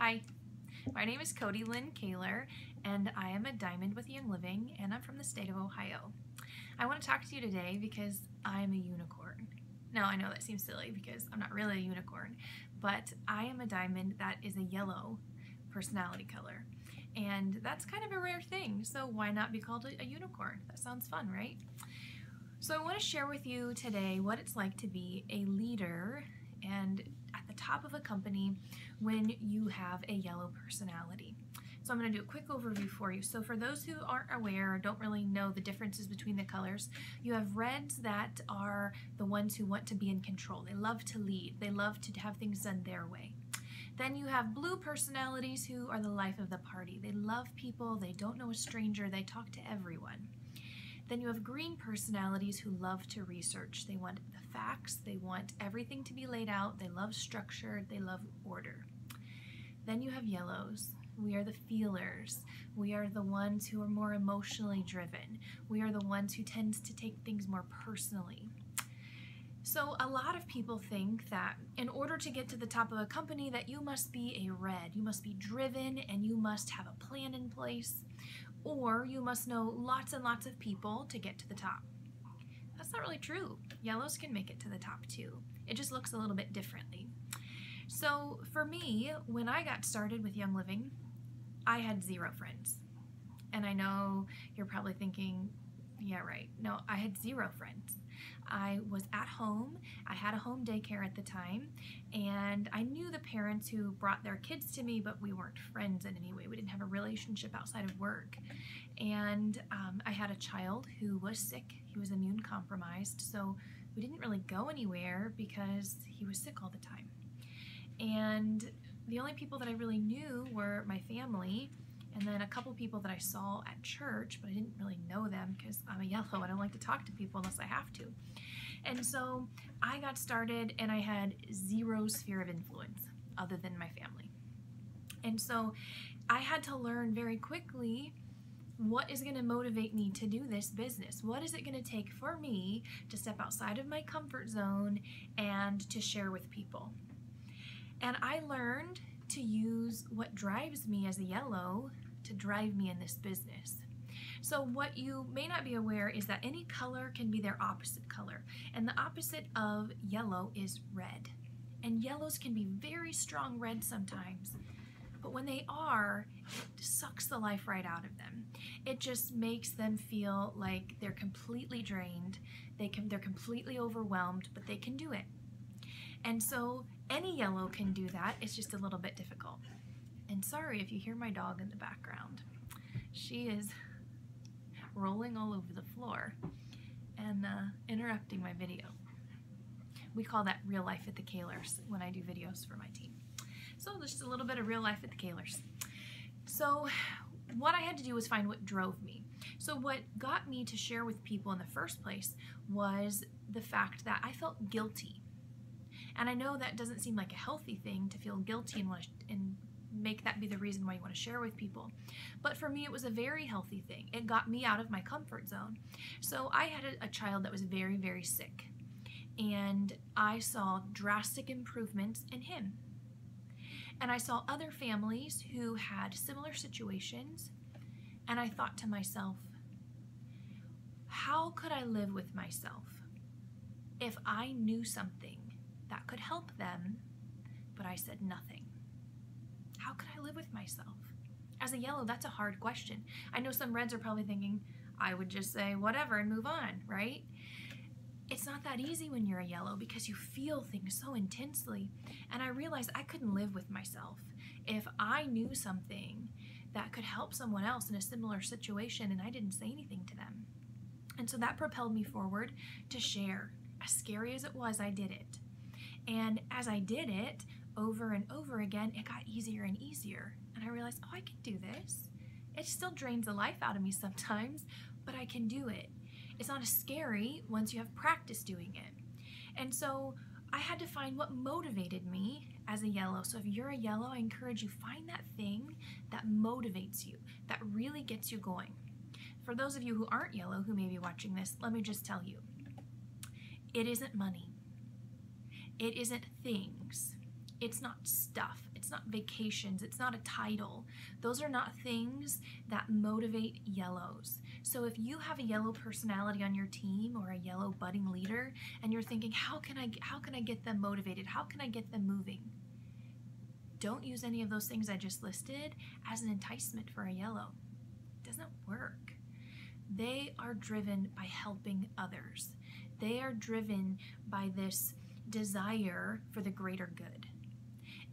Hi, my name is Codie-lyn Kahler, and I am a diamond with Young Living, and I'm from the state of Ohio. I want to talk to you today because I'm a unicorn. Now, I know that seems silly because I'm not really a unicorn, but I am a diamond that is a yellow personality color. And that's kind of a rare thing, so why not be called a unicorn? That sounds fun, right? So I want to share with you today what it's like to be a leader and at the top of a company when you have a yellow personality. So I'm going to do a quick overview for you. So for those who aren't aware or don't really know the differences between the colors, you have reds that are the ones who want to be in control. They love to lead. They love to have things done their way. Then you have blue personalities who are the life of the party. They love people. They don't know a stranger. They talk to everyone. Then you have green personalities who love to research. They want the facts, they want everything to be laid out, they love structure, they love order. Then you have yellows. We are the feelers. We are the ones who are more emotionally driven. We are the ones who tend to take things more personally. So a lot of people think that in order to get to the top of a company that you must be a red. You must be driven and you must have a plan in place, or you must know lots and lots of people to get to the top. That's not really true. Yellows can make it to the top too. It just looks a little bit differently. So for me, when I got started with Young Living, I had 0 friends. And I know you're probably thinking, yeah, right. No, I had 0 friends. I was at home. I had a home daycare at the time, and I knew the parents who brought their kids to me, but we weren't friends in any way. We didn't have a relationship outside of work. And I had a child who was sick. He was immune compromised, so we didn't really go anywhere because he was sick all the time. And the only people that I really knew were my family, and then a couple people that I saw at church, but I didn't really know them because I'm a yellow. I don't like to talk to people unless I have to. And so I got started and I had 0 sphere of influence other than my family. And so I had to learn very quickly what is going to motivate me to do this business. What is it going to take for me to step outside of my comfort zone and to share with people? And I learned to use what drives me as a yellow to drive me in this business. So what you may not be aware is that any color can be their opposite color, and the opposite of yellow is red. And yellows can be very strong red sometimes, but when they are, it sucks the life right out of them. It just makes them feel like they're completely drained, they're completely overwhelmed, but they can do it. And so any yellow can do that. It's just a little bit difficult. And sorry if you hear my dog in the background. She is rolling all over the floor and interrupting my video. We call that real life at the Kahlers when I do videos for my team. So just a little bit of real life at the Kahlers. So what I had to do was find what drove me. So what got me to share with people in the first place was the fact that I felt guilty. And I know that doesn't seem like a healthy thing to feel guilty and make that be the reason why you want to share with people. But for me, it was a very healthy thing. It got me out of my comfort zone. So I had a child that was very, very sick. And I saw drastic improvements in him. And I saw other families who had similar situations. And I thought to myself, how could I live with myself if I knew something that could help them, but I said nothing? How could I live with myself? As a yellow, that's a hard question. I know some reds are probably thinking, I would just say whatever and move on, right? It's not that easy when you're a yellow because you feel things so intensely. And I realized I couldn't live with myself if I knew something that could help someone else in a similar situation and I didn't say anything to them. And so that propelled me forward to share. As scary as it was, I did it. And as I did it over and over again, it got easier and easier. And I realized, oh, I can do this. It still drains the life out of me sometimes, but I can do it. It's not as scary once you have practice doing it. And so I had to find what motivated me as a yellow. So if you're a yellow, I encourage you, find that thing that motivates you, that really gets you going. For those of you who aren't yellow, who may be watching this, let me just tell you, it isn't money. It isn't things. It's not stuff. It's it's not vacations, it's not a title. Those are not things that motivate yellows. So if you have a yellow personality on your team or a yellow budding leader and you're thinking, how can I get them motivated? How can I get them moving? Don't use any of those things I just listed as an enticement for a yellow. It doesn't work. They are driven by helping others. They are driven by this desire for the greater good.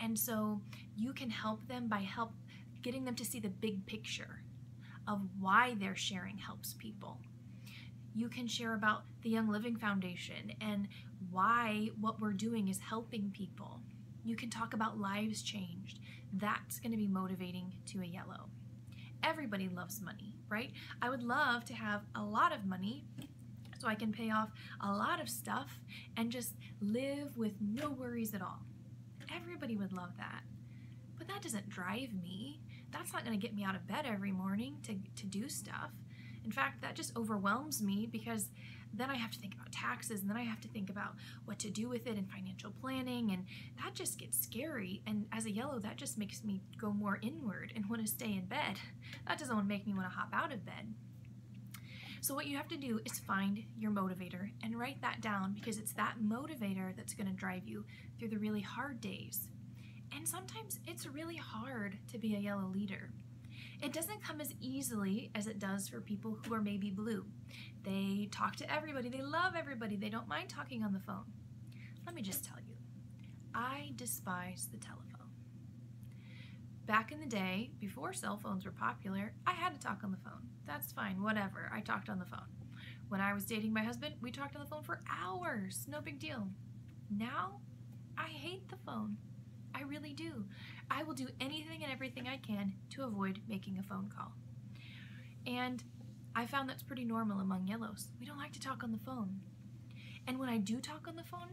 And so you can help them by getting them to see the big picture of why their sharing helps people. You can share about the Young Living Foundation and why what we're doing is helping people. You can talk about lives changed. That's going to be motivating to a yellow. Everybody loves money, right? I would love to have a lot of money so I can pay off a lot of stuff and just live with no worries at all. Everybody would love that. But that doesn't drive me. That's not going to get me out of bed every morning to do stuff. In fact, that just overwhelms me because then I have to think about taxes and then I have to think about what to do with it and financial planning, and that just gets scary. And as a yellow, that just makes me go more inward and want to stay in bed. That doesn't make me want to hop out of bed. So what you have to do is find your motivator and write that down, because it's that motivator that's going to drive you through the really hard days. And sometimes it's really hard to be a yellow leader. It doesn't come as easily as it does for people who are maybe blue. They talk to everybody, they love everybody, they don't mind talking on the phone. Let me just tell you, I despise the telephone. Back in the day, before cell phones were popular, I had to talk on the phone. That's fine, whatever, I talked on the phone. When I was dating my husband, we talked on the phone for hours, no big deal. Now, I hate the phone. I really do. I will do anything and everything I can to avoid making a phone call. And I found that's pretty normal among yellows. We don't like to talk on the phone. And when I do talk on the phone,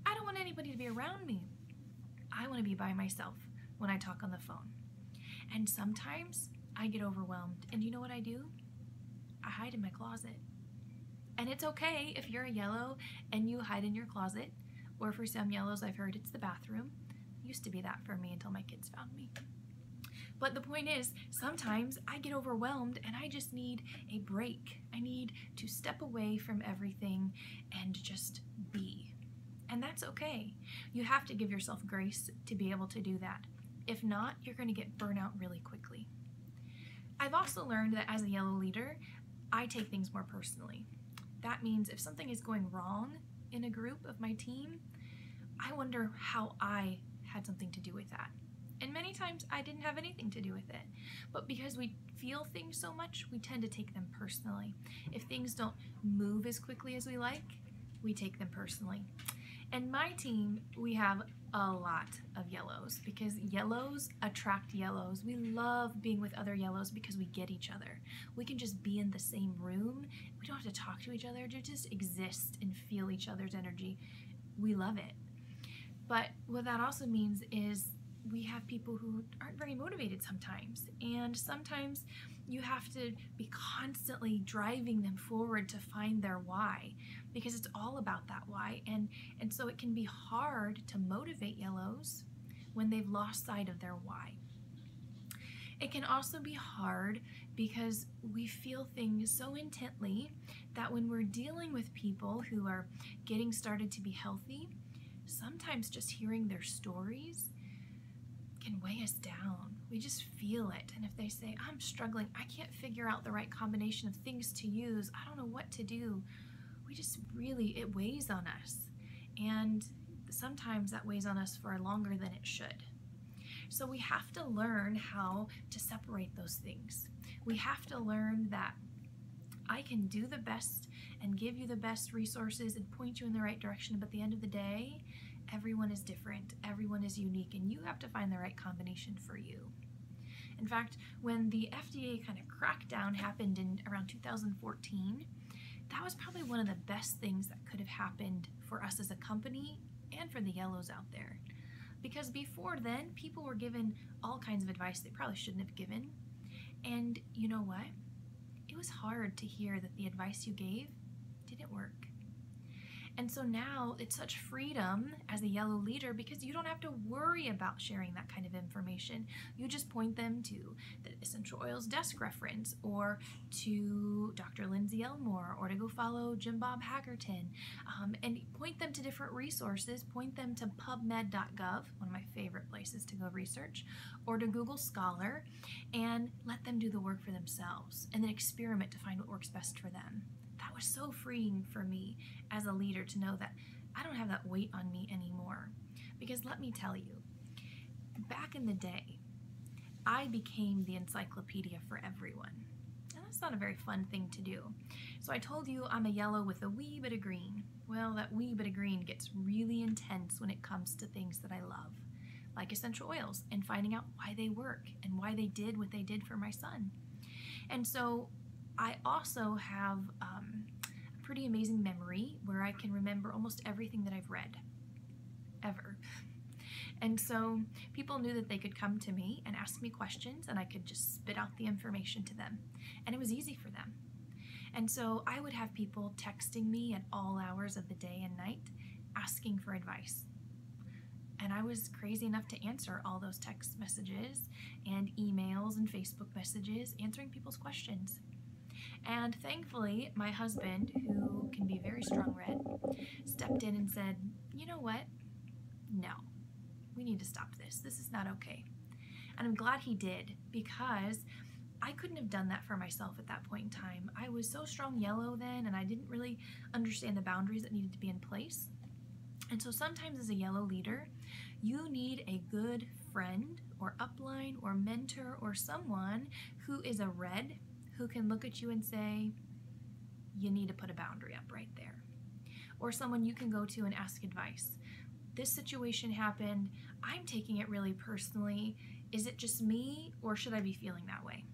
I don't want anybody to be around me. I want to be by myself when I talk on the phone. And sometimes I get overwhelmed. And you know what I do? I hide in my closet. And it's okay if you're a yellow and you hide in your closet, or for some yellows I've heard it's the bathroom. Used to be that for me until my kids found me. But the point is, sometimes I get overwhelmed and I just need a break. I need to step away from everything and just be. And that's okay. You have to give yourself grace to be able to do that. If not, you're going to get burnout really quickly. I've also learned that as a yellow leader, I take things more personally. That means if something is going wrong in a group of my team, I wonder how I had something to do with that. And many times I didn't have anything to do with it. But because we feel things so much, we tend to take them personally. If things don't move as quickly as we like, we take them personally. And my team, we have a lot of yellows, because yellows attract yellows. We love being with other yellows because we get each other. We can just be in the same room. We don't have to talk to each other, to just exist and feel each other's energy. We love it. But what that also means is we have people who aren't very motivated sometimes, and sometimes you have to be constantly driving them forward to find their why, because it's all about that why, and so it can be hard to motivate yellows when they've lost sight of their why. It can also be hard because we feel things so intently that when we're dealing with people who are getting started to be healthy, sometimes just hearing their stories can weigh us down. We just feel it. And if they say, I'm struggling, I can't figure out the right combination of things to use, I don't know what to do, we just really, it weighs on us. And sometimes that weighs on us for longer than it should. So we have to learn how to separate those things. We have to learn that I can do the best and give you the best resources and point you in the right direction, but at the end of the day, everyone is different, everyone is unique, and you have to find the right combination for you. In fact, when the FDA kind of crackdown happened in around 2014, that was probably one of the best things that could have happened for us as a company and for the yellows out there. Because before then, people were given all kinds of advice they probably shouldn't have given. And you know what? It was hard to hear that the advice you gave didn't work. And so now it's such freedom as a yellow leader because you don't have to worry about sharing that kind of information. You just point them to the essential oils desk reference, or to Dr. Lindsay Elmore, or to go follow Jim Bob Haggerton, and point them to different resources. Point them to pubmed.gov, one of my favorite places to go research, or to Google Scholar, and let them do the work for themselves and then experiment to find what works best for them. That was so freeing for me as a leader to know that I don't have that weight on me anymore. Because let me tell you, back in the day, I became the encyclopedia for everyone. And that's not a very fun thing to do. So I told you I'm a yellow with a wee bit of green. Well, that wee bit of green gets really intense when it comes to things that I love, like essential oils and finding out why they work and why they did what they did for my son. And so I also have a pretty amazing memory where I can remember almost everything that I've read, ever. And so people knew that they could come to me and ask me questions, and I could just spit out the information to them. And it was easy for them. And so I would have people texting me at all hours of the day and night asking for advice. And I was crazy enough to answer all those text messages and emails and Facebook messages, answering people's questions. And thankfully, my husband, who can be very strong-red, stepped in and said, you know what? No, we need to stop this. This is not okay. And I'm glad he did, because I couldn't have done that for myself at that point in time. I was so strong yellow then, and I didn't really understand the boundaries that needed to be in place. And so sometimes as a yellow leader, you need a good friend or upline or mentor or someone who is a red, who can look at you and say, you need to put a boundary up right there. Or someone you can go to and ask advice. This situation happened. I'm taking it really personally. Is it just me, or should I be feeling that way?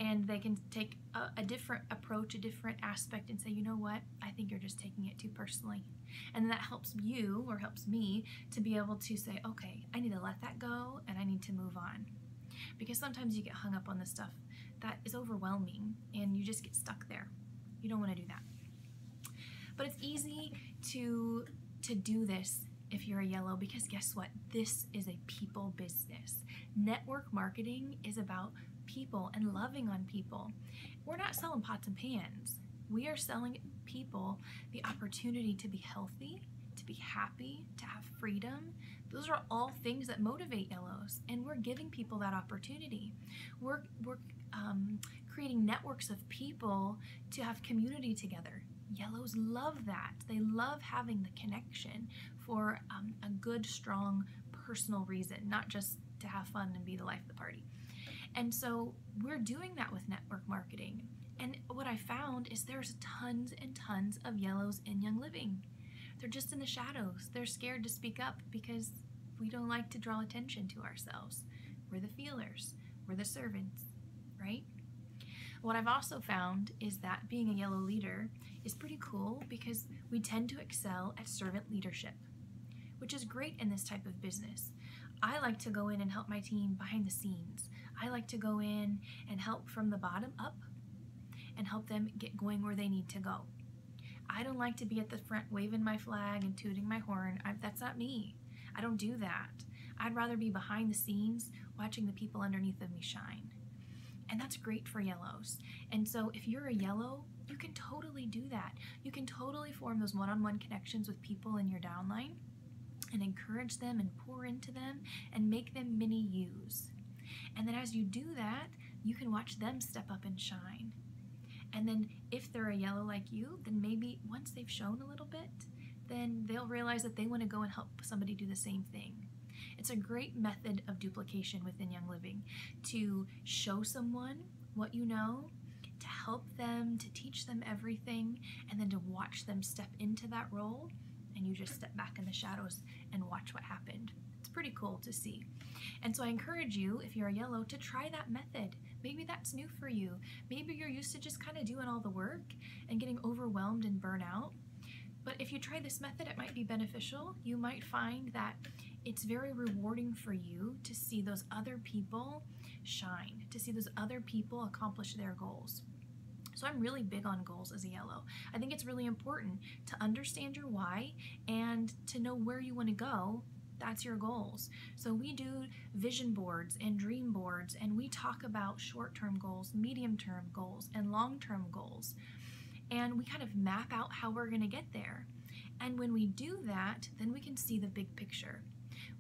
And they can take a different approach, a different aspect, and say, you know what, I think you're just taking it too personally. And that helps you, or helps me, to be able to say, okay, I need to let that go and I need to move on. Because sometimes you get hung up on the stuff that is overwhelming and you just get stuck there. You don't want to do that. But it's easy to do this if you're a yellow, because guess what? This is a people business. Network marketing is about people and loving on people. We're not selling pots and pans. We are selling people the opportunity to be healthy, to be happy, to have freedom. Those are all things that motivate yellows, and we're giving people that opportunity. We're creating networks of people to have community together. Yellows love that. They love having the connection for a good, strong, personal reason, not just to have fun and be the life of the party. And so we're doing that with network marketing. And what I found is there's tons and tons of yellows in Young Living. They're just in the shadows. They're scared to speak up because we don't like to draw attention to ourselves. We're the feelers. We're the servants, right? What I've also found is that being a yellow leader is pretty cool because we tend to excel at servant leadership, which is great in this type of business. I like to go in and help my team behind the scenes. I like to go in and help from the bottom up and help them get going where they need to go. I don't like to be at the front waving my flag and tooting my horn. That's not me. I don't do that. I'd rather be behind the scenes watching the people underneath of me shine. And that's great for yellows. And so if you're a yellow, you can totally do that. You can totally form those one-on-one connections with people in your downline and encourage them and pour into them and make them mini yous. And then as you do that, you can watch them step up and shine. And then if they're a yellow like you, then maybe once they've shown a little bit, then they'll realize that they want to go and help somebody do the same thing. It's a great method of duplication within Young Living, to show someone what you know, to help them, to teach them everything, and then to watch them step into that role, and you just step back in the shadows and watch what happened. It's pretty cool to see. And so I encourage you, if you're a yellow, to try that method. Maybe that's new for you. Maybe you're used to just kind of doing all the work and getting overwhelmed and burnt out. But if you try this method, it might be beneficial. You might find that it's very rewarding for you to see those other people shine, to see those other people accomplish their goals. So I'm really big on goals as a yellow. I think it's really important to understand your why and to know where you want to go. That's your goals. So we do vision boards and dream boards, and we talk about short-term goals, medium-term goals, and long-term goals. And we kind of map out how we're going to get there. And when we do that, then we can see the big picture.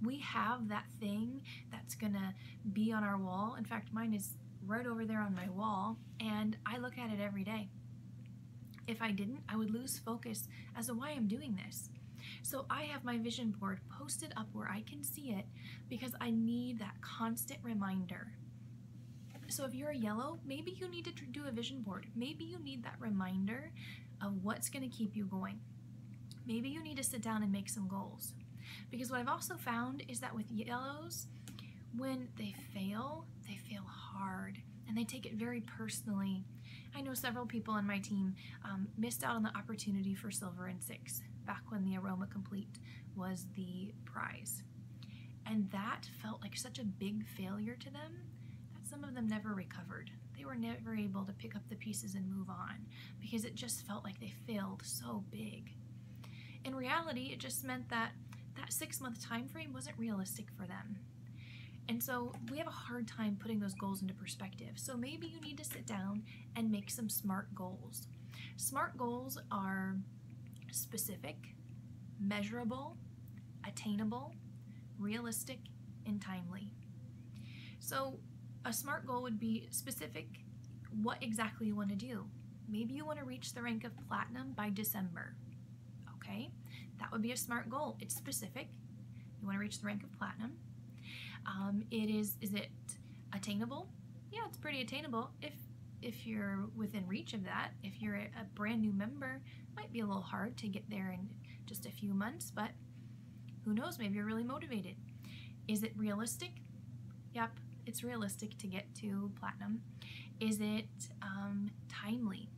We have that thing that's going to be on our wall. In fact, mine is right over there on my wall, and I look at it every day. If I didn't, I would lose focus as to why I'm doing this. So I have my vision board posted up where I can see it because I need that constant reminder. So if you're a yellow, maybe you need to do a vision board. Maybe you need that reminder of what's going to keep you going. Maybe you need to sit down and make some goals. Because what I've also found is that with yellows, when they fail hard and they take it very personally. I know several people on my team missed out on the opportunity for silver and 6 back when the Aroma Complete was the prize. And that felt like such a big failure to them that some of them never recovered. They were never able to pick up the pieces and move on because it just felt like they failed so big. In reality, it just meant that that 6-month time frame wasn't realistic for them. And so we have a hard time putting those goals into perspective. So maybe you need to sit down and make some SMART goals. SMART goals are specific, measurable, attainable, realistic, and timely. So a SMART goal would be specific, what exactly you want to do. Maybe you want to reach the rank of platinum by December. Okay, that would be a SMART goal. It's specific. You want to reach the rank of platinum. Is it attainable? Yeah, it's pretty attainable if you're within reach of that. If you're a brand new member, it might be a little hard to get there in just a few months, but who knows, maybe you're really motivated. Is it realistic? Yep, it's realistic to get to platinum. Is it timely?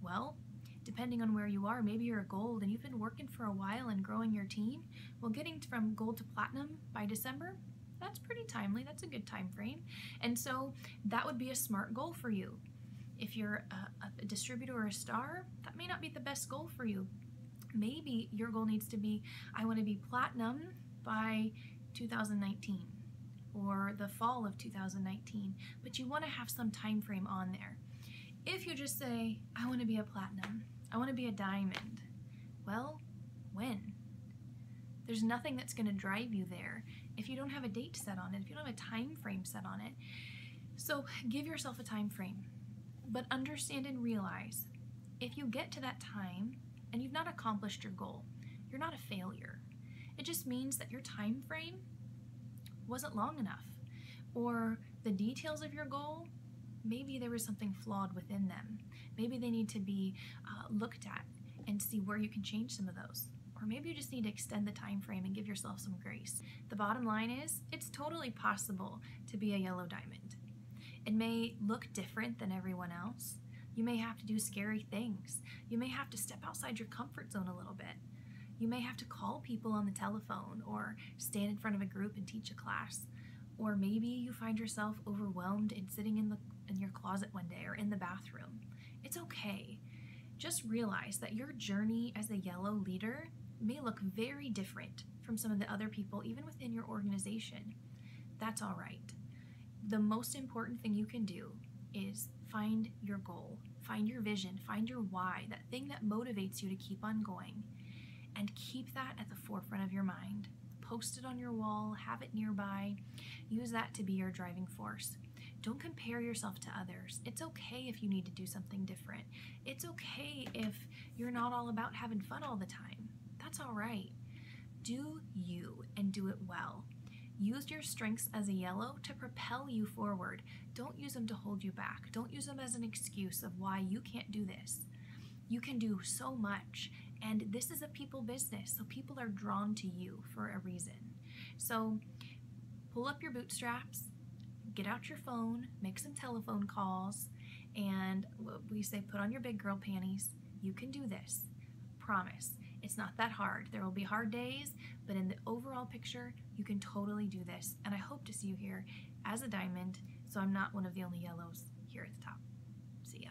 Well, depending on where you are, maybe you're a gold and you've been working for a while and growing your team. Well, getting from gold to platinum by December, that's pretty timely. That's a good time frame. And so that would be a SMART goal for you. If you're a distributor or a star, that may not be the best goal for you. Maybe your goal needs to be, I want to be platinum by 2019 or the fall of 2019, but you want to have some time frame on there. If you just say, I want to be a platinum, I want to be a diamond, well, when? There's nothing that's going to drive you there if you don't have a date set on it, if you don't have a time frame set on it. So give yourself a time frame, but understand and realize if you get to that time and you've not accomplished your goal, you're not a failure. It just means that your time frame wasn't long enough, or the details of your goal, maybe there was something flawed within them. Maybe they need to be looked at and see where you can change some of those. Or maybe you just need to extend the time frame and give yourself some grace. The bottom line is, it's totally possible to be a yellow diamond. It may look different than everyone else. You may have to do scary things. You may have to step outside your comfort zone a little bit. You may have to call people on the telephone or stand in front of a group and teach a class. Or maybe you find yourself overwhelmed and sitting in your closet one day or in the bathroom. It's okay. Just realize that your journey as a yellow leader may look very different from some of the other people, even within your organization. That's all right. The most important thing you can do is find your goal, find your vision, find your why, that thing that motivates you to keep on going, and keep that at the forefront of your mind. Post it on your wall, have it nearby, use that to be your driving force. Don't compare yourself to others. It's okay if you need to do something different. It's okay if you're not all about having fun all the time. That's all right. Do you and do it well. Use your strengths as a yellow to propel you forward. Don't use them to hold you back. Don't use them as an excuse of why you can't do this. You can do so much, and this is a people business, so people are drawn to you for a reason. So pull up your bootstraps, get out your phone, make some telephone calls, and we say put on your big girl panties. You can do this. Promise. It's not that hard. There will be hard days, but in the overall picture, you can totally do this. And I hope to see you here as a diamond, so I'm not one of the only yellows here at the top. See ya.